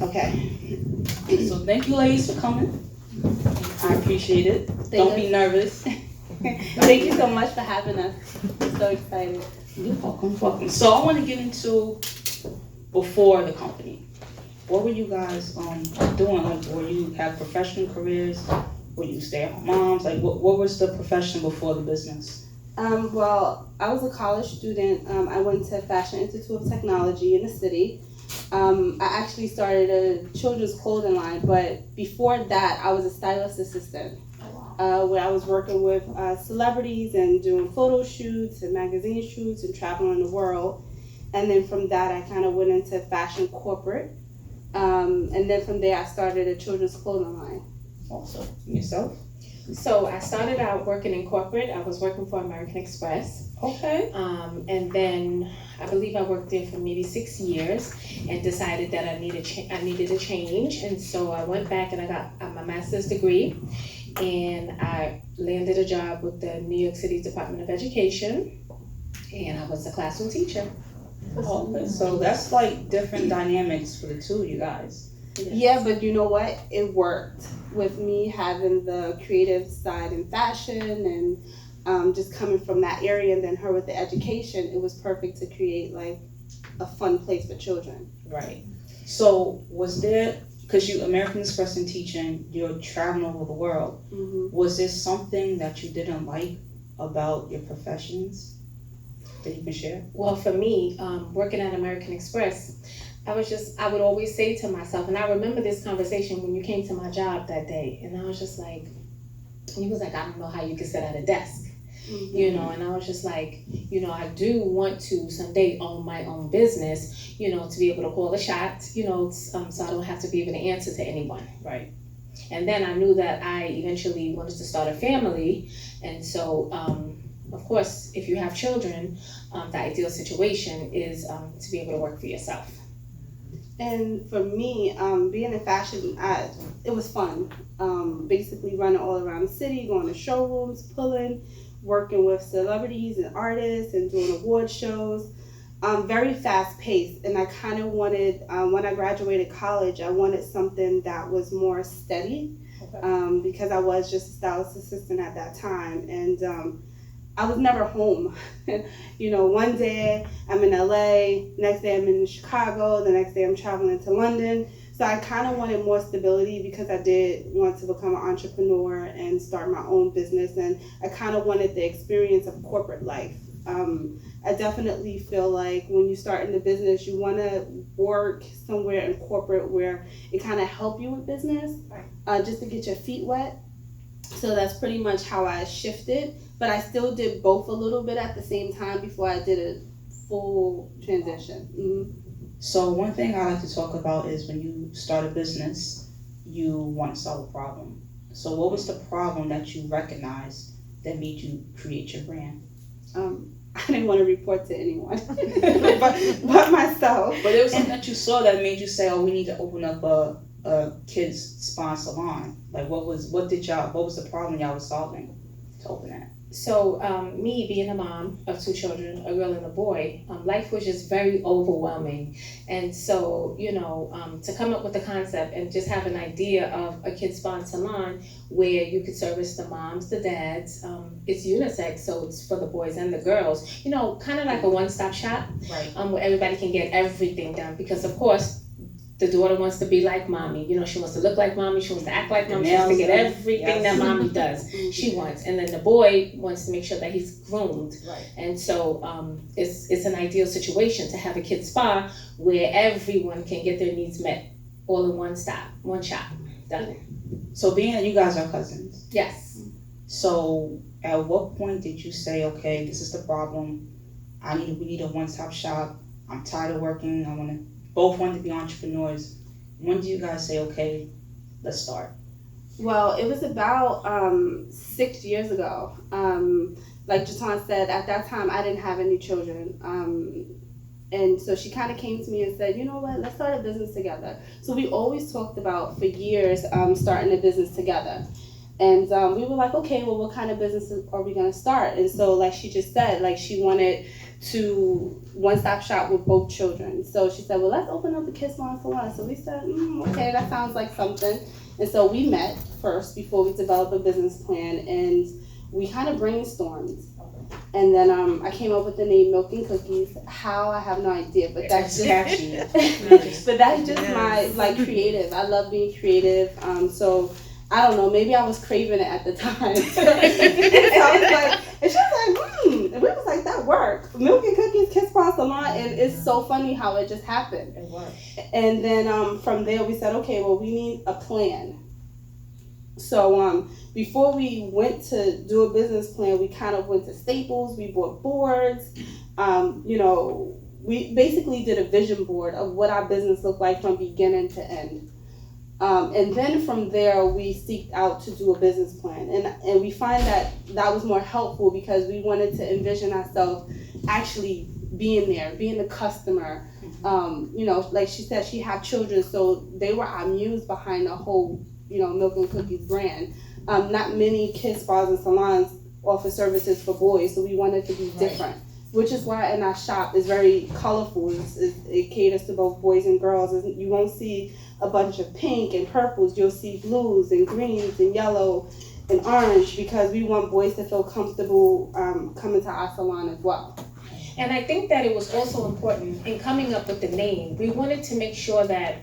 Okay. So thank you ladies for coming. I appreciate it. Don't be nervous. Thank you so much for having us. I'm so excited. You're welcome. So I want to get into before the company. What were you guys doing? Like, were you have professional careers? Were you stay-at-home moms? Like, what was the profession before the business? Well, I was a college student. I went to Fashion Institute of Technology in the city. I actually started a children's clothing line, but before that, I was a stylist assistant. Where I was working with celebrities and doing photo shoots and magazine shoots and traveling the world. And then from that, I kind of went into fashion corporate. And then from there, I started a children's clothing line. Also, yourself? So I started out working in corporate. I was working for American Express. Okay. And then I believe I worked there for maybe 6 years and decided that I needed a change. And so I went back and I got my master's degree. And I landed a job with the New York City Department of Education, and I was a classroom teacher. Okay, so that's like different dynamics for the two of you guys. Yeah, but you know what? It worked with me having the creative side in fashion and just coming from that area, and then her with the education. It was perfect to create like a fun place for children. Right. So was there, because you American Express and teaching, you're traveling over the world. Mm-hmm. Was there something that you didn't like about your professions that you can share? Well, for me, working at American Express, I would always say to myself, and I remember this conversation when you came to my job that day, and I was just like, he was like, I don't know how you can sit at a desk. Mm-hmm. You know, and I was just like, you know, I do want to someday own my own business, you know, to be able to call the shots, you know, so I don't have to be able to answer to anyone. Right. And then I knew that I eventually wanted to start a family. And so, of course, if you have children, the ideal situation is to be able to work for yourself. And for me, being in fashion, it was fun. Basically running all around the city, going to showrooms, pulling, working with celebrities and artists and doing award shows. Very fast paced, and I kind of wanted, when I graduated college, I wanted something that was more steady. Okay. Because I was just a stylist assistant at that time, and I was never home. You know, one day I'm in LA, next day I'm in Chicago, the next day I'm traveling to London. So I kind of wanted more stability because I did want to become an entrepreneur and start my own business, and I kind of wanted the experience of corporate life. I definitely feel like when you start in the business, you want to work somewhere in corporate where it kind of help you with business, just to get your feet wet. So that's pretty much how I shifted, but I still did both a little bit at the same time before I did a full transition. Mm-hmm. So one thing I like to talk about is when you start a business, you want to solve a problem. So what was the problem that you recognized that made you create your brand? I didn't want to report to anyone but myself. But it was something that you saw that made you say, oh, we need to open up a kids spa salon. Like what was the problem y'all was solving to open that? So me being a mom of 2 children, a girl and a boy, life was just very overwhelming. And so, you know, to come up with the concept and just have an idea of a kids spa salon where you could service the moms, the dads, it's unisex, so it's for the boys and the girls, you know, kind of like a one-stop shop. Right. Where everybody can get everything done, because of course the daughter wants to be like mommy, you know, she wants to look like mommy, she wants to act like mommy, she wants to get everything that mommy does, she wants. And then the boy wants to make sure that he's groomed. Right. And so it's an ideal situation to have a kid's spa where everyone can get their needs met all in one shop, done. So being that you guys are cousins. Yes. So at what point did you say, okay, this is the problem, we need a one-stop shop, I'm tired of working, both wanted to be entrepreneurs. When do you guys say, okay, let's start? Well, it was about 6 years ago. Like Jataon said, at that time I didn't have any children. And so she kind of came to me and said, you know what, let's start a business together. So we always talked about for years starting a business together. And we were like, okay, well, what kind of business are we going to start? And so, like she just said, like she wanted to one-stop shop with both children. So she said, well, let's open up the Kids Salon. So we said, okay, that sounds like something. And so we met first before we developed a business plan, and we kind of brainstormed. And then I came up with the name Milk and Cookies. How, I have no idea, but that's just catchy. but that's just my like creative. I love being creative. So I don't know, maybe I was craving it at the time. So I was like, and she was like, and we was like, that worked. Milk and Cookies, Kids Salon, and it's so funny how it just happened. It worked. And then from there we said, okay, well, we need a plan. So before we went to do a business plan, we kind of went to Staples, we bought boards, we basically did a vision board of what our business looked like from beginning to end. And then from there, we seeked out to do a business plan. And we find that was more helpful because we wanted to envision ourselves actually being there, being the customer. Like she said, she had children, so they were our muse behind the whole, Milk and Cookies brand. Not many kids spas and salons offer services for boys, so we wanted to be different. Which is why in our shop is very colorful. It caters to both boys and girls. You won't see a bunch of pink and purples. You'll see blues and greens and yellow and orange because we want boys to feel comfortable coming to our salon as well. And I think that it was also important in coming up with the name. We wanted to make sure that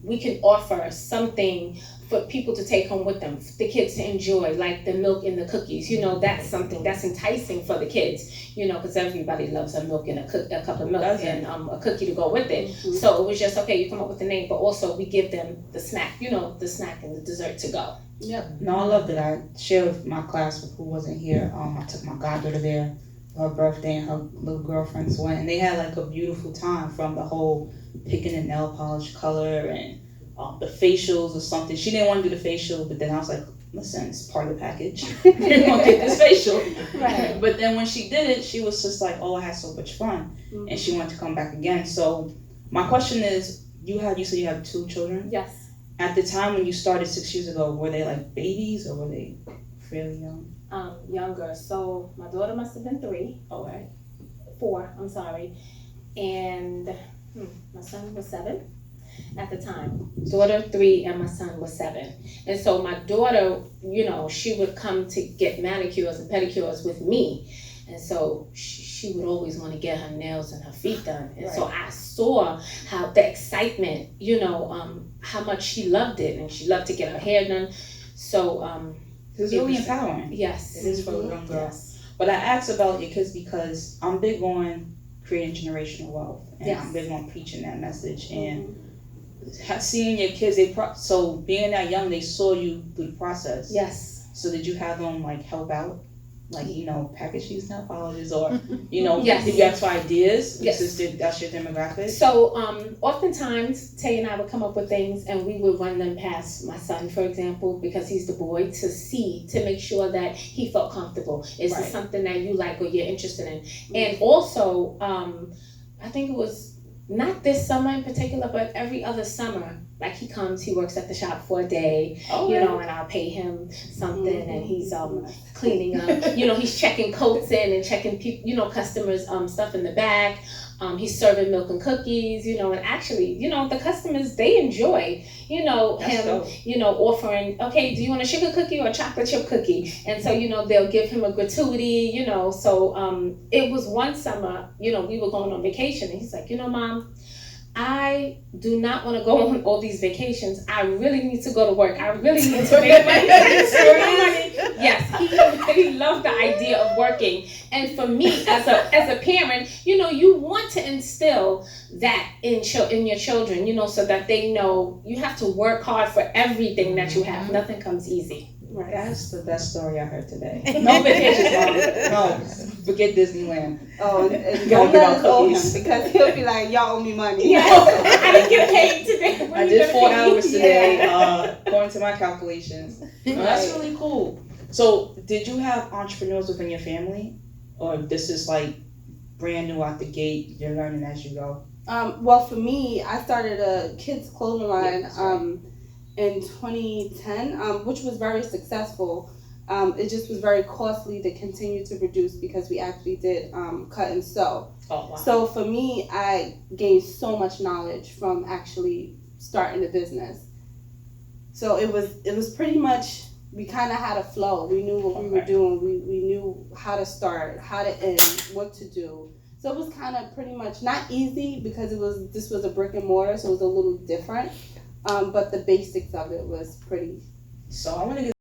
we could offer something for people to take home with them, the kids to enjoy, like the milk and the cookies. That's something that's enticing for the kids, because everybody loves a milk and a cup of milk and a cookie to go with it. Mm-hmm. So it was just, okay, you come up with the name, but also we give them the snack, the snack and the dessert to go. Yep. No, I love that. I shared with my class who wasn't here. I took my goddaughter there, her birthday, and her little girlfriends went, and they had like a beautiful time from the whole picking the nail polish color and the facials or something. She didn't want to do the facial, but then I was like, listen, it's part of the package. You're gonna get this facial. Right. But then when she did it, she was just like, oh, I had so much fun. Mm-hmm. And she wanted to come back again. So my question is, you said you have 2 children? Yes. At the time when you started 6 years ago, were they like babies or were they fairly young? Younger. So my daughter must have been 3. Oh, right. 4, I'm sorry. And my son was 7 at the time. Daughter 3 and my son was 7. And so my daughter, she would come to get manicures and pedicures with me. And so she would always want to get her nails and her feet done. And so I saw how the excitement, how much she loved it, and she loved to get her hair done. So it's really empowering. Yes. It is for a young girl. Yes. But I asked about your kids because I'm big on creating generational wealth. And I'm big on preaching that message. And seeing your kids, so being that young, they saw you through the process. Yes. So did you have them like help out? Like, package these nail polishes or, Yes. did you ask for ideas? Yes. That's your demographic? So, oftentimes, Tay and I would come up with things and we would run them past my son, for example, because he's the boy, to make sure that he felt comfortable. Is this something that you like or you're interested in? And also, I think it was not this summer in particular, but every other summer, like he comes, he works at the shop for a day, and I'll pay him something, and he's cleaning up, he's checking coats in and checking customers stuff in the back. He's serving milk and cookies, and actually, the customers, they enjoy, him, offering, okay, do you want a sugar cookie or a chocolate chip cookie? And so, they'll give him a gratuity, so it was one summer, we were going on vacation, and he's like, Mom, I do not want to go on all these vacations. I really need to go to work. I really need to make money. Yes, he really loved the idea of working. And for me, as a parent, you want to instill that in your children, so that they know you have to work hard for everything that you have. Nothing comes easy. Right. That's the best story I heard today. No vacations, Mom. No, forget Disneyland. Oh, and don't let us owe him because he'll be like, y'all owe me money. Yes, I didn't get paid today. I did 4 hours today, according to my calculations. No, that's really cool. So, did you have entrepreneurs within your family, or this is like brand new out the gate? You're learning as you go. Well, for me, I started a kids clothing line. in 2010, which was very successful. It just was very costly to continue to produce because we actually did cut and sew. Oh, wow. So for me, I gained so much knowledge from actually starting the business. So it was pretty much, we kind of had a flow. We knew what we were doing. We knew how to start, how to end, what to do. So it was kind of pretty much not easy because this was a brick and mortar, so it was a little different. But the basics of it was pretty. So I want to get